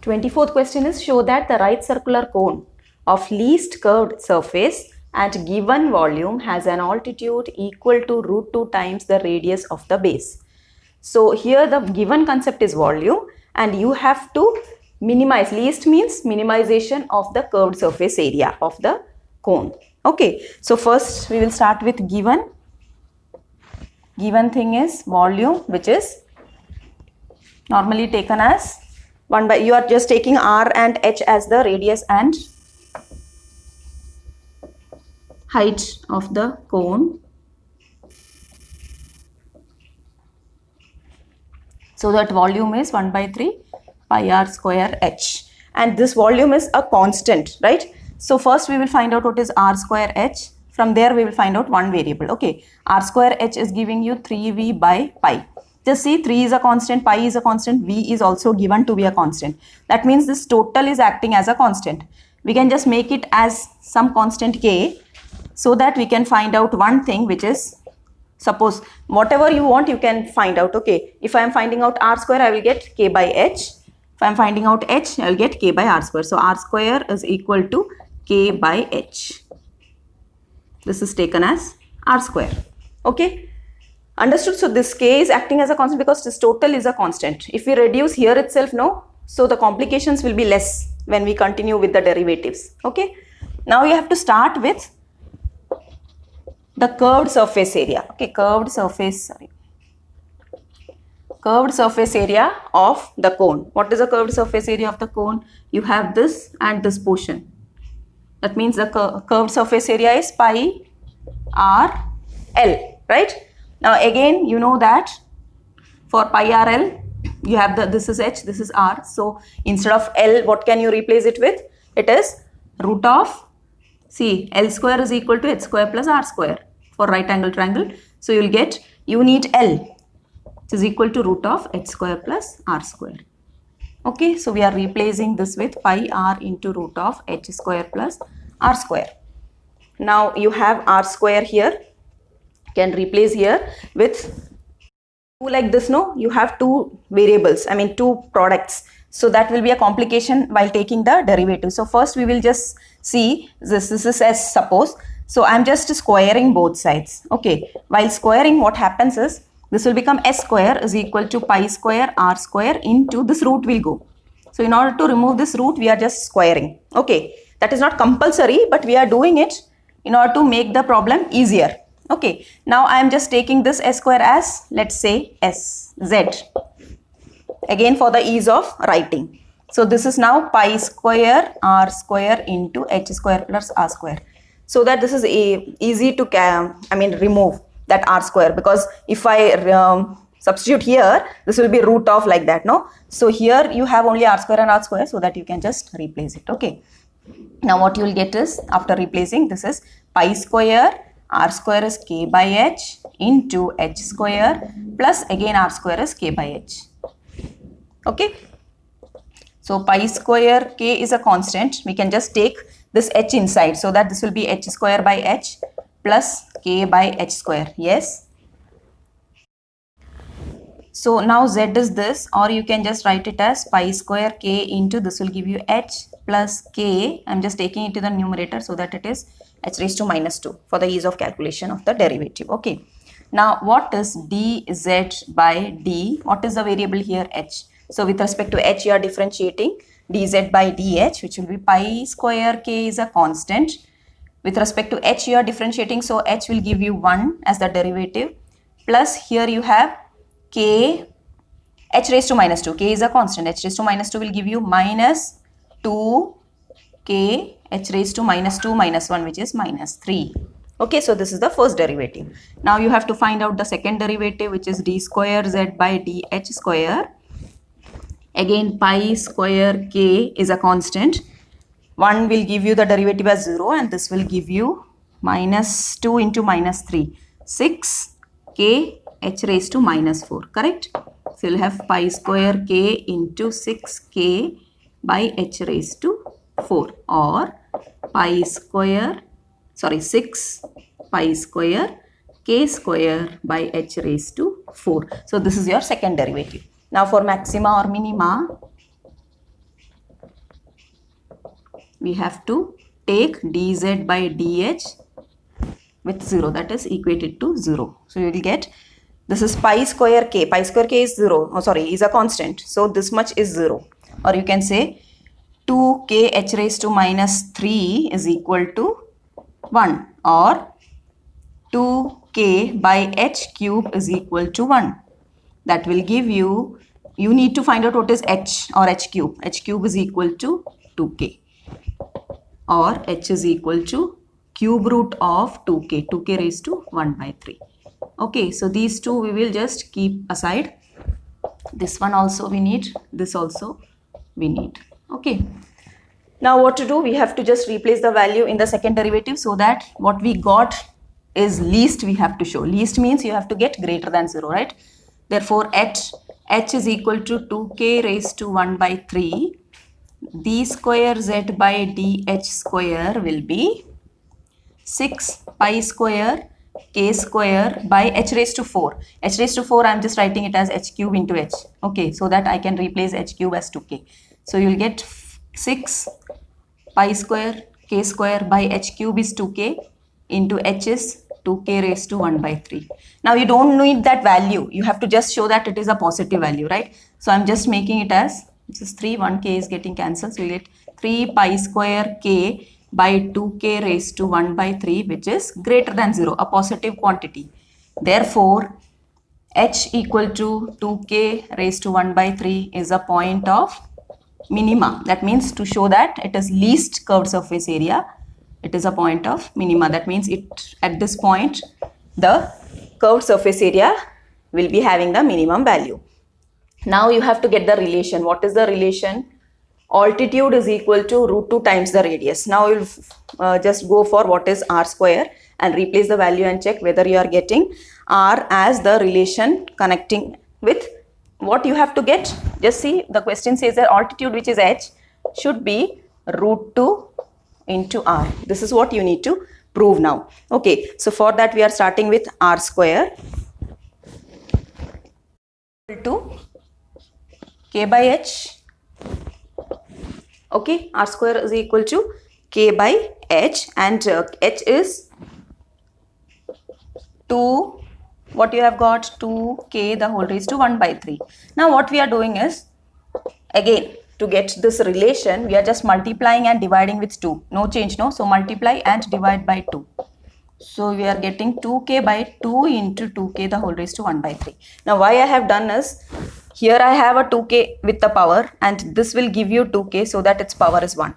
24th question is, show that the right circular cone of least curved surface at given volume has an altitude equal to √2 times the radius of the base. So here the given concept is volume and you have to minimize. Least means minimization of the curved surface area of the cone. Okay, so first we will start with given. Given thing is volume, which is normally taken as 1 by, you are just taking R and H as the radius and height of the cone. So that volume is 1 by 3 pi r square h. And this volume is a constant, right? So first we will find out what is r square h. From there we will find out one variable. Okay, r square h is giving you 3v by pi. Just see, 3 is a constant, pi is a constant, v is also given to be a constant. That means this total is acting as a constant. We can just make it as some constant k so that we can find out one thing, which is, suppose whatever you want you can find out. Okay, if I am finding out r square, I will get k by h. If I am finding out h, I will get k by r square. So r square is equal to k by h. This is taken as r square. Okay, understood? So this k is acting as a constant because this total is a constant. If we reduce here itself, no, so the complications will be less when we continue with the derivatives. Okay, now you have to start with the curved surface area. Okay, curved surface area of the cone. What is the curved surface area of the cone? You have this and this portion. That means the curved surface area is pi r l, right? Now again, you know that for pi r l, you have this is h, this is r. So instead of l, what can you replace it with? It is root of, see, L square is equal to h square plus r square for right angle triangle. So you will get, you need L, which is equal to root of h square plus r square. Okay, so we are replacing this with pi r into root of h square plus r square. Now you have r square here, can replace here with 2 like this, no? You have two variables, I mean two products. So that will be a complication while taking the derivative. So first we will just see, this is s, suppose. So I am just squaring both sides. Okay, while squaring, what happens is, this will become s square is equal to pi square r square into this root will go. So in order to remove this root, we are just squaring. Okay, that is not compulsory, but we are doing it in order to make the problem easier. Okay, now I am just taking this s square as, let's say, s, z. Again for the ease of writing. So this is now pi square r square into h square plus r square. So that this is easy to remove that r square, because if I substitute here, this will be root of like that, no? So here you have only r square and r square, so that you can just replace it. Okay, now what you will get is, after replacing, this is pi square r square is k by h into h square plus again r square is k by h. Okay, so pi square k is a constant, we can just take this h inside, so that this will be h square by h plus k by h square. Yes, so now z is this, or you can just write it as pi square k into, this will give you h plus k. I'm just taking it to the numerator so that it is h raised to minus 2 for the ease of calculation of the derivative. Okay, now what is dz by d? What is the variable here? H. So with respect to h, you are differentiating dz by dh, which will be pi square k is a constant. With respect to h, you are differentiating, so h will give you 1 as the derivative, plus here you have k, h raised to minus 2, k is a constant, h raised to minus 2 will give you minus 2 k h raised to minus 2 minus 1, which is minus 3. Okay, so this is the first derivative. Now you have to find out the second derivative, which is d square z by dh square. Again, pi square k is a constant. 1 will give you the derivative as 0, and this will give you minus 2 into minus 3. 6 k h raised to minus 4, correct? So you'll have pi square k into 6k by h raised to 4, or pi square, 6 pi square k square by h raised to 4. So this is your second derivative. Now for maxima or minima, we have to take dz by dh with 0, that is equated to 0. So you will get, this is pi square k is 0, oh sorry, is a constant, so this much is 0. Or you can say 2k h raised to minus 3 is equal to 1, or 2k by h cube is equal to 1. That will give you, you need to find out what is h or h cube. H cube is equal to 2k, or h is equal to cube root of 2k raised to 1 by 3. Okay, so these two we will just keep aside. This one also we need, this also we need. Okay. Now what to do? We have to just replace the value in the second derivative so that what we got is least we have to show. Least means you have to get greater than 0, right? Therefore, h is equal to 2k raised to 1 by 3. d square z by dh square will be 6 pi square k square by h raised to 4. H raised to 4, I am just writing it as h cube into h. Okay, so that I can replace h cube as 2k. So you will get 6 pi square k square by h cube is 2k into h is 2k raised to 1 by 3. Now you don't need that value. You have to just show that it is a positive value, right? So I'm just making it as, this is 3, 1k is getting cancelled. So you get 3 pi square k by 2k raised to 1 by 3, which is greater than 0, a positive quantity. Therefore, h equal to 2k raised to 1 by 3 is a point of minima. That means to show that it is least curved surface area, it is a point of minima. That means it, at this point the curved surface area will be having the minimum value. Now you have to get the relation. What is the relation? Altitude is equal to root 2 times the radius. Now you'll just go for what is r square and replace the value and check whether you are getting r as the relation connecting with what you have to get. Just see, the question says that altitude, which is h, should be root 2 into r. This is what you need to prove now. Okay, so for that we are starting with r square equal to k by h. Okay, r square is equal to k by h, and h is 2, what you have got, 2k the whole raised to 1 by 3. Now what we are doing is, again, to get this relation, we are just multiplying and dividing with 2. No change, no? So multiply and divide by 2. So we are getting 2k by 2 into 2k the whole raised to 1 by 3. Now why I have done is, here I have a 2k with the power, and this will give you 2k, so that its power is 1.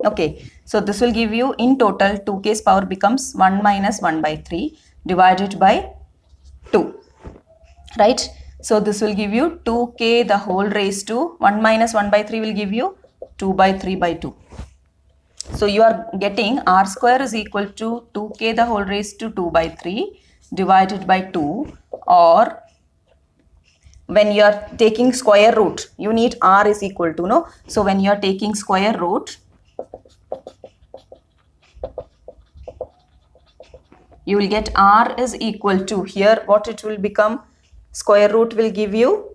Okay, so this will give you, in total 2k's power becomes 1 minus 1 by 3 divided by 2, right? So this will give you 2k the whole raised to 1 minus 1 by 3 will give you 2 by 3 by 2. So you are getting r square is equal to 2k the whole raised to 2 by 3 divided by 2, or when you are taking square root, you need r is equal to, no? So when you are taking square root, you will get r is equal to, here what it will become, square root will give you,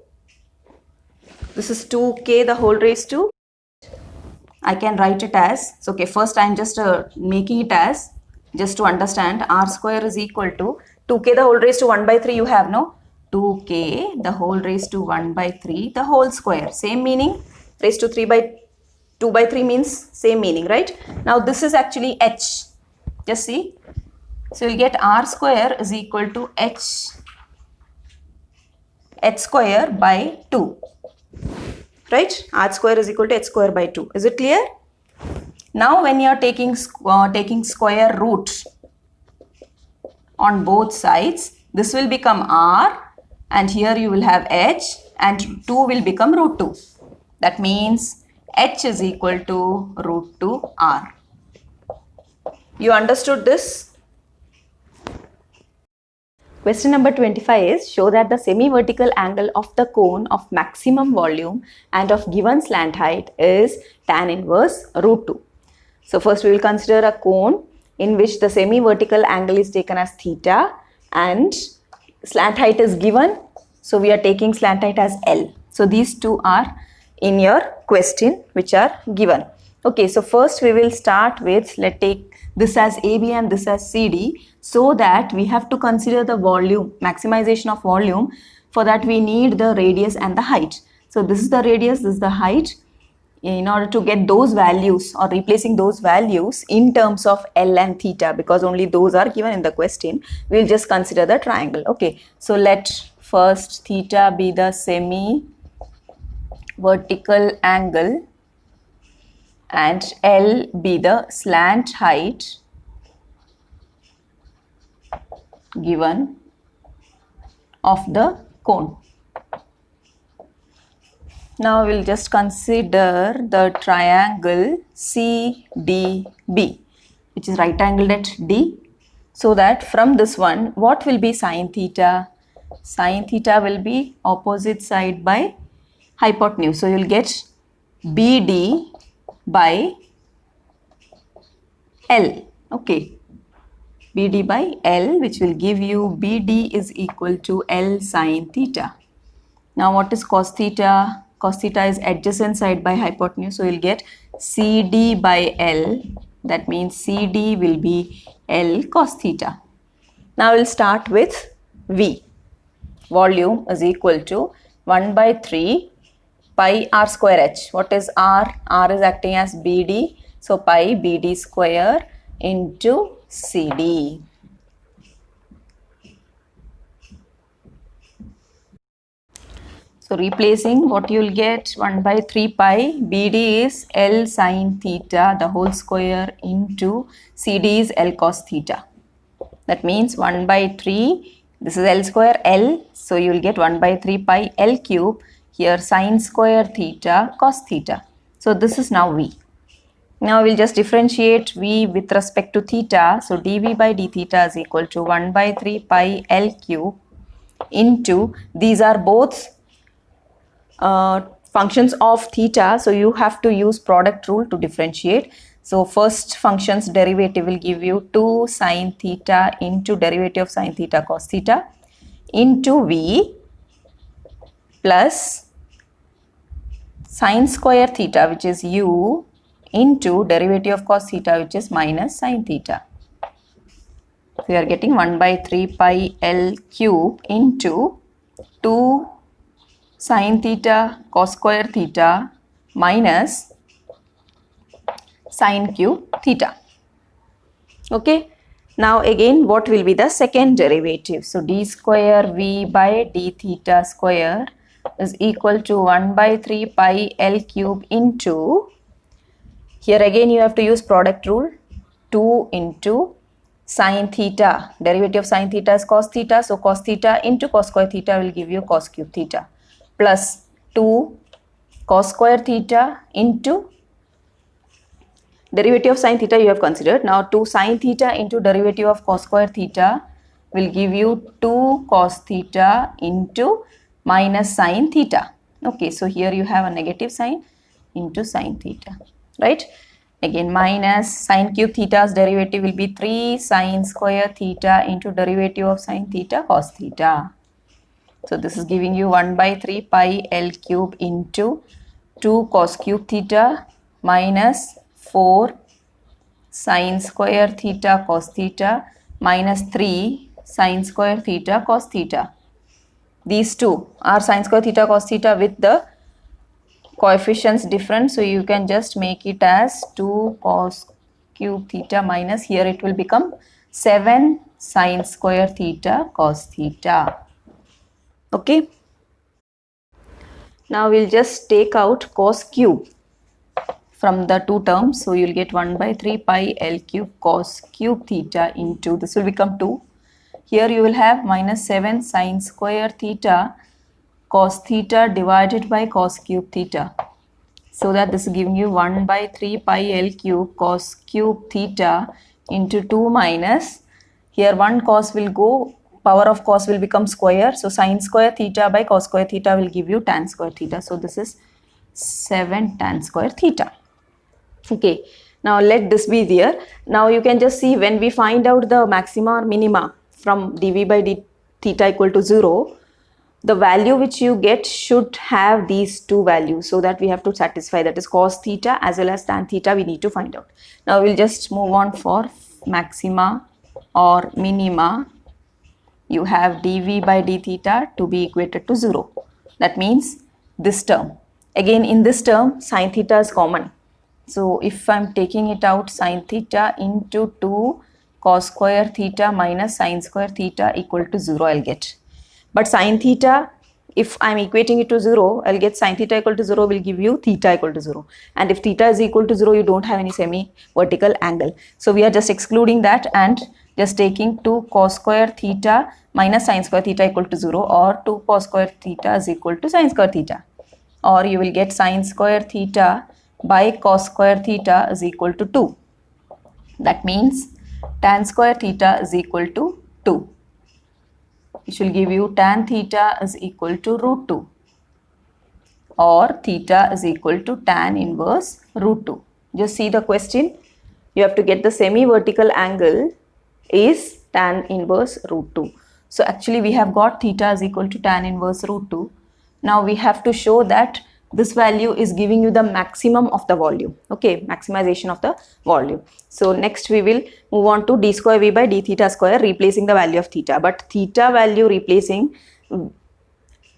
this is 2k the whole raised to, I can write it as, so okay, first I am just making it as, just to understand, r square is equal to 2k the whole raised to 1 by 3 you have, no? 2k the whole raised to 1 by 3 the whole square, same meaning, raised to 3 by 2 by 3 means same meaning, right? Now this is actually h, just see, so you'll get r square is equal to h square by 2, right? R square is equal to h square by 2. Is it clear? Now when you are taking square root on both sides, this will become r, and here you will have h, and 2 will become root 2. That means h is equal to root 2 r. You understood this? Question number 25 is, show that the semi-vertical angle of the cone of maximum volume and of given slant height is tan inverse root 2. So first we will consider a cone in which the semi-vertical angle is taken as theta and slant height is given. So we are taking slant height as L. So these two are in your question which are given. Okay, so first we will start with, let's take this as AB and this as CD, so that we have to consider the volume, maximization of volume. For that we need the radius and the height. So this is the radius, this is the height. In order to get those values or replacing those values in terms of L and theta, because only those are given in the question, we'll just consider the triangle. Okay, so let first theta be the semi vertical angle and L be the slant height given of the cone. Now we'll just consider the triangle CDB, which is right angled at D. So that from this one, what will be sine theta? Sine theta will be opposite side by hypotenuse. So you'll get BD by L. Okay, BD by L, which will give you BD is equal to L sine theta. Now what is cos theta? Cos theta is adjacent side by hypotenuse, so you'll get CD by L. That means CD will be L cos theta. Now we'll start with V. Volume is equal to 1 by 3 pi r square h. What is r? R is acting as BD, so pi BD square into CD. So replacing, what you will get, 1 by 3 pi, BD is L sine theta the whole square into CD is L cos theta. That means 1 by 3, this is L square L, so you will get 1 by 3 pi L cube, here sine square theta cos theta. So this is now V. Now we'll just differentiate V with respect to theta. So dV by d theta is equal to 1 by 3 pi L cube into, these are both functions of theta, so you have to use product rule to differentiate. So first function's derivative will give you 2 sine theta into derivative of sine theta cos theta into V plus sine square theta, which is u, into derivative of cos theta, which is minus sine theta. So we are getting 1 by 3 pi L cube into 2 sine theta cos square theta minus sine cube theta. Okay, now again what will be the second derivative? So d square V by d theta square is equal to 1 by 3 pi L cube into, here again you have to use product rule, 2 into sine theta, derivative of sine theta is cos theta, so cos theta into cos square theta will give you cos cube theta, plus 2 cos square theta into derivative of sine theta you have considered. Now 2 sine theta into derivative of cos square theta will give you 2 cos theta into minus sine theta. Okay, so here you have a negative sign into sine theta, right? Again minus sine cube theta's derivative will be 3 sine square theta into derivative of sine theta cos theta. So this is giving you 1 by 3 pi L cube into 2 cos cube theta minus 4 sine square theta cos theta minus 3 sine square theta cos theta. These two are sine square theta cos theta with the coefficients different, so you can just make it as 2 cos cube theta minus, here it will become 7 sine square theta cos theta. Okay, now we'll just take out cos cube from the two terms, so you'll get 1 by 3 pi L cube cos cube theta into, this will become 2. Here you will have minus 7 sine square theta cos theta divided by cos cube theta. So that this is giving you 1 by 3 pi L cube cos cube theta into 2 minus, here 1 cos will go, power of cos will become square. So sine square theta by cos square theta will give you tan square theta. So this is 7 tan square theta. Okay, now let this be there. Now you can just see when we find out the maxima or minima from dv by d theta equal to 0, the value which you get should have these two values, so that we have to satisfy, that is cos theta as well as tan theta we need to find out. Now we'll just move on for maxima or minima. You have dv by d theta to be equated to 0. That means this term. Again, in this term, sin theta is common. So if I'm taking it out, sin theta into 2 cos square theta minus sin square theta equal to 0 I'll get. But sin theta, if I'm equating it to 0, I'll get sin theta equal to 0 will give you theta equal to 0. And if theta is equal to 0, you don't have any semi-vertical angle. So we are just excluding that and just taking 2 cos square theta minus sin square theta equal to 0, or 2 cos square theta is equal to sin square theta. Or you will get sin square theta by cos square theta is equal to 2. That means tan square theta is equal to 2. Which will give you tan theta is equal to root 2, or theta is equal to tan inverse root 2. Just see the question. You have to get the semi-vertical angle is tan inverse root 2. So actually we have got theta is equal to tan inverse root 2. Now we have to show that this value is giving you the maximum of the volume. Okay, maximization of the volume. So next we will move on to d square v by d theta square, replacing the value of theta. But theta value replacing,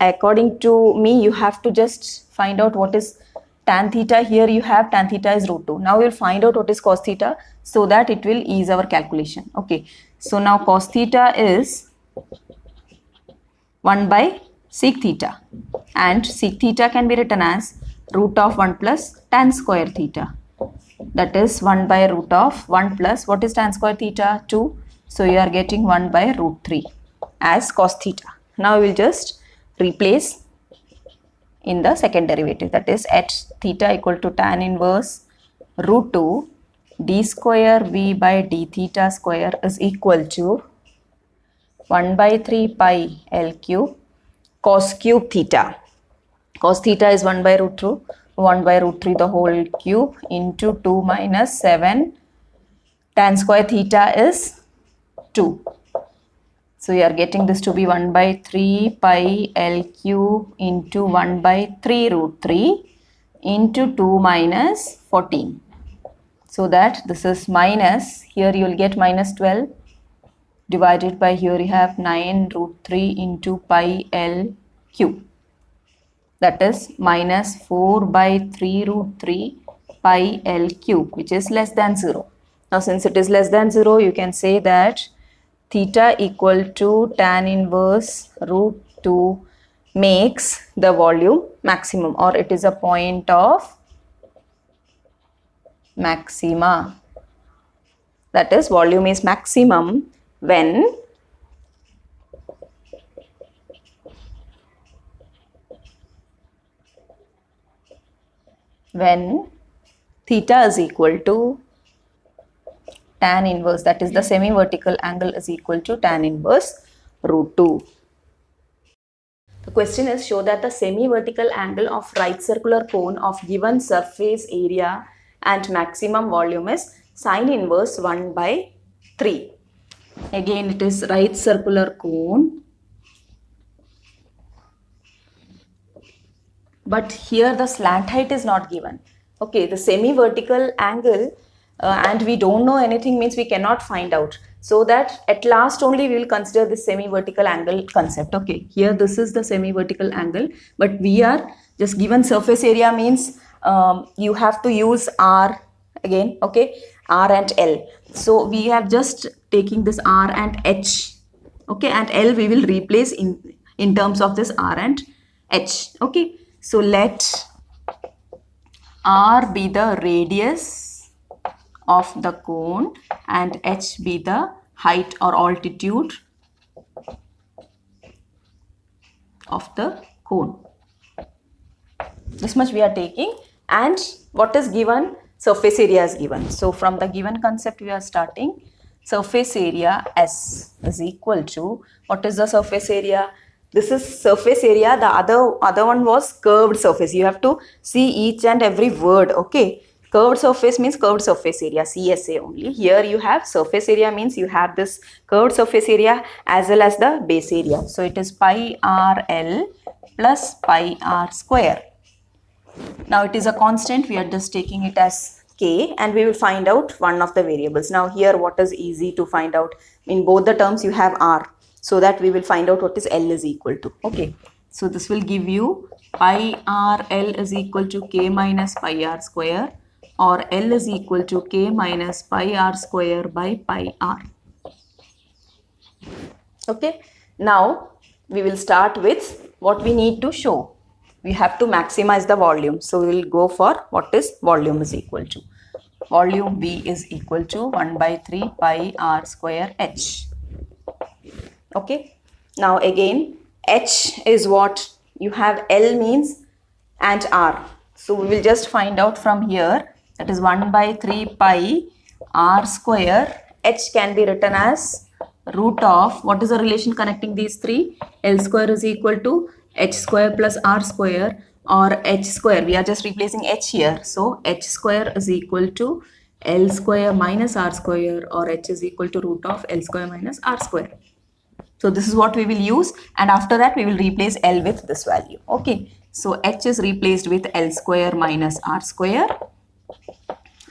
according to me, you have to just find out what is tan theta. Here you have tan theta is root 2. Now we will find out what is cos theta, so that it will ease our calculation. Okay, so now cos theta is 1 by sec theta, and sec theta can be written as root of 1 plus tan square theta. That is 1 by root of 1 plus, what is tan square theta? 2. So you are getting 1 by root 3 as cos theta. Now we will just replace in the second derivative, that is at theta equal to tan inverse root 2 d square v by d theta square is equal to 1 by 3 pi L cube cos cube theta. Cos theta is 1 by root 2, 1 by root 3 the whole cube into 2 minus 7. Tan square theta is 2. So you are getting this to be 1 by 3 pi L cube into 1 by 3 root 3 into 2 minus 14. So that this is minus, here you will get minus 12 divided by, here you have 9 root 3 into pi L cube. That is minus 4 by 3 root 3 pi L cube, which is less than 0. Now since it is less than 0, you can say that theta equal to tan inverse root 2 makes the volume maximum, or it is a point of maxima. That is, volume is maximum when theta is equal to tan inverse, that is the semi-vertical angle is equal to tan inverse root 2. The question is, show that the semi-vertical angle of right circular cone of given surface area and maximum volume is sine inverse 1 by 3. Again it is right circular cone, but here the slant height is not given. Okay, the semi-vertical angle and we don't know anything means we cannot find out. So that at last only we will consider this semi-vertical angle concept. Okay, here this is the semi-vertical angle, but we are just given surface area means you have to use R again. Okay, R and L. So we have just taking this R and H. Okay, and L we will replace in terms of this R and H. Okay, so let R be the radius of the cone and H be the height or altitude of the cone. This much we are taking, and what is given? Surface area is given. So from the given concept we are starting. Surface area S is equal to, what is the surface area? This is surface area. The other one was curved surface. You have to see each and every word. Okay, Curved surface means curved surface area, CSA only. Here you have surface area means you have this curved surface area as well as the base area. So it is pi RL plus pi R square. Now it is a constant, we are just taking it as k, and we will find out one of the variables. Now here what is easy to find out? In both the terms you have R, so that we will find out what is L is equal to. Okay, so this will give you pi RL is equal to k minus pi R square, or L is equal to k minus pi R square by pi R. Okay, now we will start with what we need to show. We have to maximize the volume. So we will go for what is volume is equal to. Volume V is equal to 1 by 3 pi R square H. Okay, now again H is what you have, L means and R. So we will just find out from here, that is 1 by 3 pi R square. H can be written as root of, what is the relation connecting these three? L square is equal to H square plus R square, or H square. We are just replacing H here. So H square is equal to L square minus R square, or H is equal to root of L square minus R square. So this is what we will use, and after that we will replace L with this value. Okay, so H is replaced with L square minus R square.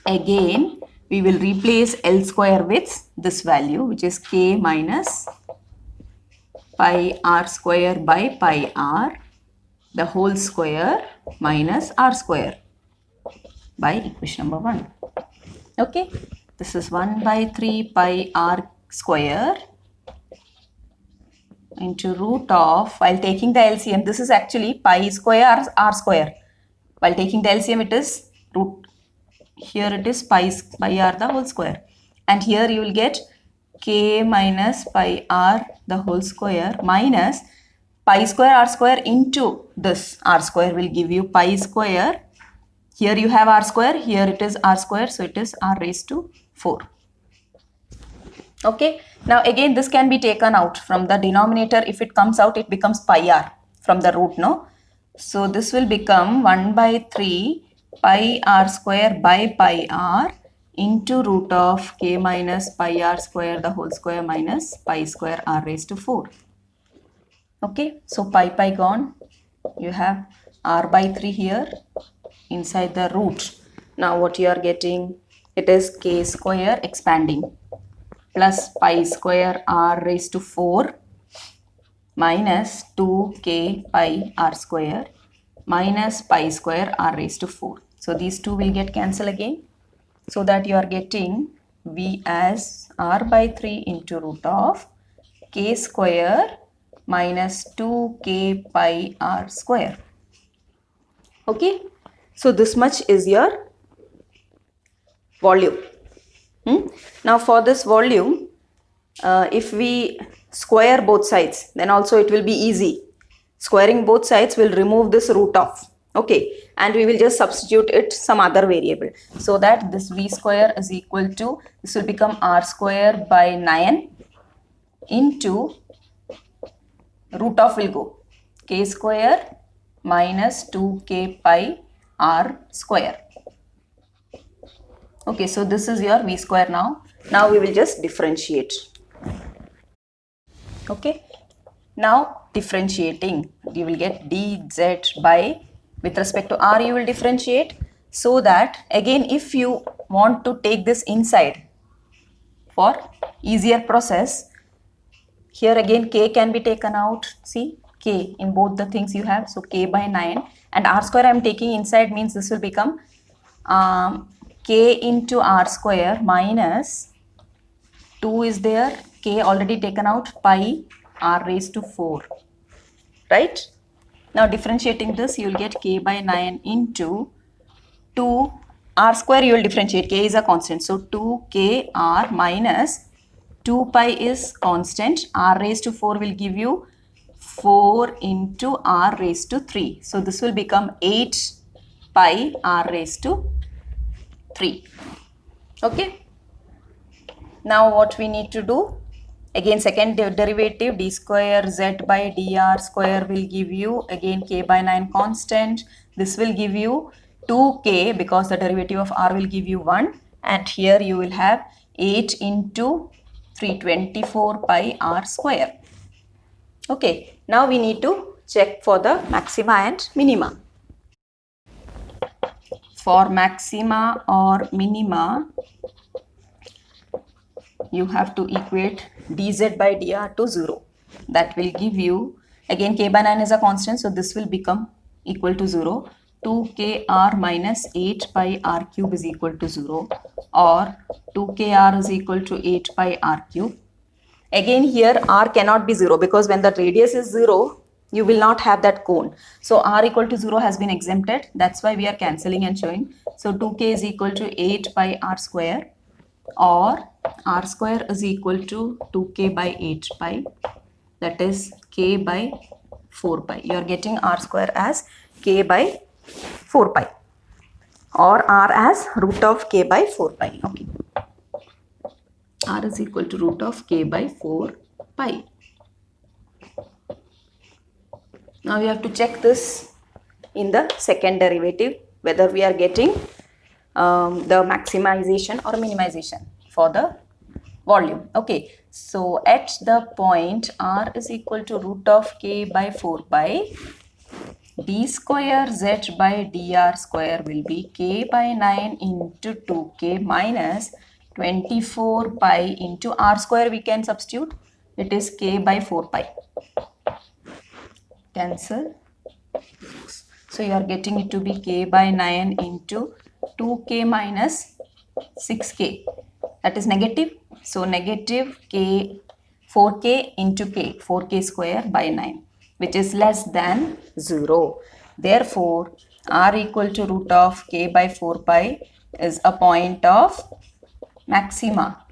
Again we will replace L square with this value, which is k minus pi R square by pi R, the whole square minus R square, by equation number 1. Okay, this is 1 by 3 pi R square into root of, while taking the LCM, this is actually pi square R square. While taking the LCM, it is root, here it is pi R the whole square, and here you will get k minus pi R the whole square minus pi square R square into this R square will give you pi square. Here you have R square, here it is R square, so it is R raised to 4. Okay, now again this can be taken out from the denominator. If it comes out, it becomes pi R from the root, no? So this will become 1 by 3 pi R square by pi R into root of k minus pi R square the whole square minus pi square R raised to 4. Okay, so pi gone. You have R by 3 here inside the root. Now what you are getting? It is k square expanding plus pi square R raised to 4 minus 2k pi R square minus pi square R raised to 4. So these two will get cancelled again, so that you are getting V as R by 3 into root of k square minus 2k pi R square. Okay, so this much is your volume. Now for this volume, if we square both sides, then also it will be easy. Squaring both sides will remove this root of. Okay, and we will just substitute it some other variable, so that this V square is equal to, this will become R square by 9 into root of will go k square minus 2k pi R square. Okay, so this is your V square now. Now we will just differentiate. Okay, now differentiating, you will get dz by, with respect to R you will differentiate, so that again if you want to take this inside for easier process, here again k can be taken out. See, k in both the things you have, so k by 9, and R square I am taking inside, means this will become k into R square minus 2 is there, k already taken out, pi R raised to 4, right? Now differentiating this, you will get k by 9 into 2 R square, you will differentiate, k is a constant, so 2k R minus 2 pi is constant, R raised to 4 will give you 4 into R raised to 3. So this will become 8 pi R raised to 3. Okay. Now what we need to do? Again second derivative, d square z by dr square will give you again k by 9 constant. This will give you 2k, because the derivative of r will give you 1, and here you will have 8 into 324 pi r square. Okay, now we need to check for the maxima and minima. For maxima or minima, you have to equate dz by dr to 0. That will give you, again k by 9 is a constant, so this will become equal to 0. 2kr minus 8 pi r cube is equal to 0, or 2kr is equal to 8 pi r cube. Again here r cannot be 0, because when the radius is 0, you will not have that cone. So r equal to 0 has been exempted. That's why we are cancelling and showing. So 2k is equal to 8 pi r square, or r square is equal to 2k by 8 pi, that is k by 4 pi. You are getting r square as k by 4 pi, or r as root of k by 4 pi. Okay, r is equal to root of k by 4 pi. Now you have to check this in the second derivative, whether we are getting the maximization or minimization for the volume. Okay, so at the point r is equal to root of k by 4 pi, d square z by dr square will be k by 9 into 2k minus 24 pi into r square. We can substitute, it is k by 4 pi. Cancel. So you are getting it to be k by 9 into 2k minus 6k, that is negative. So negative k, 4k into k, 4k square by 9, which is less than 0. Therefore, r equal to root of k by 4 pi is a point of maxima,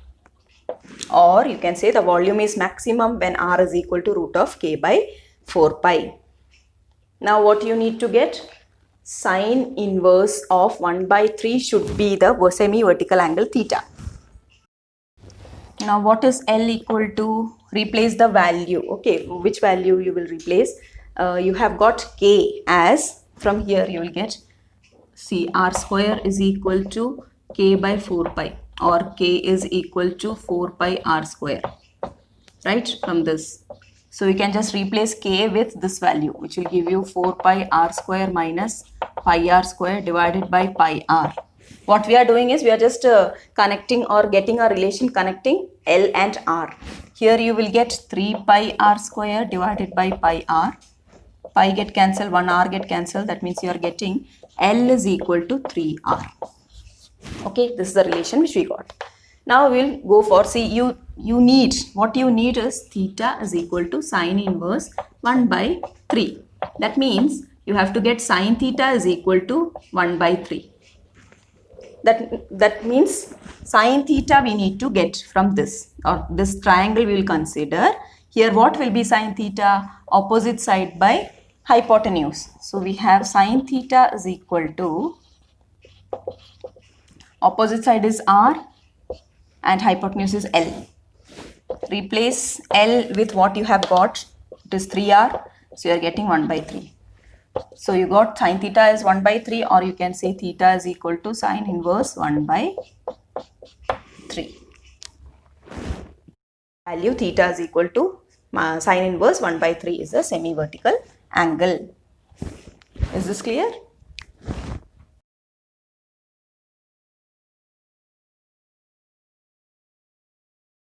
or you can say the volume is maximum when r is equal to root of k by 4 pi. Now what you need to get? Sine inverse of 1 by 3 should be the semi-vertical angle theta. Now what is L equal to? Replace the value. Okay, which value you will replace? You have got k as, from here you will get, see, r square is equal to k by 4 pi, or k is equal to 4 pi r square, right, from this. So you can just replace k with this value, which will give you 4 pi r square minus pi r square divided by pi r. What we are doing is we are just connecting or getting a relation connecting L and R. Here you will get 3 pi r square divided by pi r. Pi get cancelled, 1 r get cancelled. That means you are getting L is equal to 3r. Okay, this is the relation which we got. Now we'll go for, see, what you need is theta is equal to sine inverse 1 by 3. That means you have to get sine theta is equal to 1 by 3. That means sine theta we need to get from this, or this triangle we will consider. Here what will be sine theta? Opposite side by hypotenuse. So we have sine theta is equal to, opposite side is r and hypotenuse is L. Replace L with what you have got. It is 3r. So you are getting 1 by 3. So you got sine theta is 1 by 3, or you can say theta is equal to sine inverse 1 by 3. Value theta is equal to sine inverse 1 by 3 is a semi-vertical angle. Is this clear?